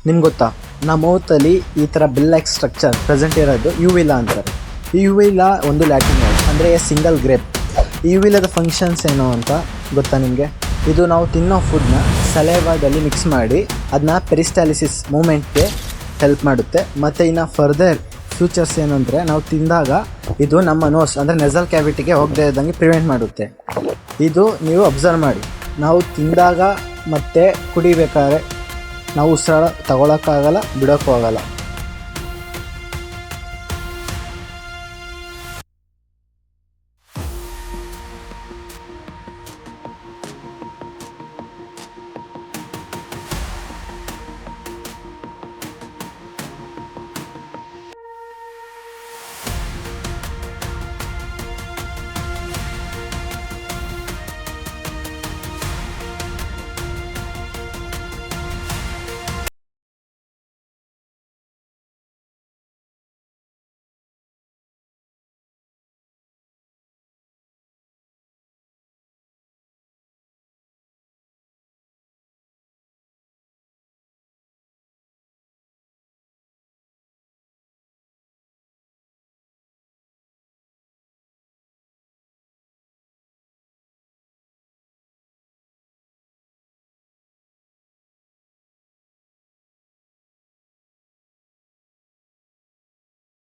ನಿಮ್ಗೆ ಗೊತ್ತಾ, ನಮ್ಮ ಮೌತಲ್ಲಿ ಈ ಥರ ಬೆಲ್ ಲೈಕ್ ಸ್ಟ್ರಕ್ಚರ್ ಪ್ರೆಸೆಂಟ್ ಇರೋದು ಯುವಿಲಾ ಅಂತಾರೆ. ಈ ಯುವಿಲಾ ಒಂದು ಲ್ಯಾಟಿನ್ ವರ್ಡ್ ಅಂದರೆ ಸಿಂಗಲ್ ಗ್ರೇಪ್. ಈ ಯುವಿಲಾದ ಫಂಕ್ಷನ್ಸ್ ಏನು ಅಂತ ಗೊತ್ತಾ ನಿಮಗೆ? ಇದು ನಾವು ತಿನ್ನೋ ಫುಡ್ನ ಸಲೈವಾದಲ್ಲಿ ಮಿಕ್ಸ್ ಮಾಡಿ ಅದನ್ನ ಪೆರಿಸ್ಟಾಲಿಸಿಸ್ ಮೂಮೆಂಟ್ಗೆ ಹೆಲ್ಪ್ ಮಾಡುತ್ತೆ. ಮತ್ತು ಇನ್ನು ಫರ್ದರ್ ಫ್ಯೂಚರ್ಸ್ ಏನಂದರೆ, ನಾವು ತಿಂದಾಗ ಇದು ನಮ್ಮ ನೋಸ್ ಅಂದರೆ ನೆಸಲ್ ಕ್ಯಾವಿಟಿಗೆ ಹೋಗದೇ ಇದ್ದಂಗೆ ಪ್ರಿವೆಂಟ್ ಮಾಡುತ್ತೆ. ಇದು ನೀವು ಅಬ್ಸರ್ವ್ ಮಾಡಿ, ನಾವು ತಿಂದಾಗ ಮತ್ತು ಕುಡಿಬೇಕಾದ್ರೆ ನಾವು ಉಸಿರಾಡ ತಗೊಳಕ್ಕಾಗಲ್ಲ, ಬಿಡೋಕ್ಕೂ ಆಗಲ್ಲ.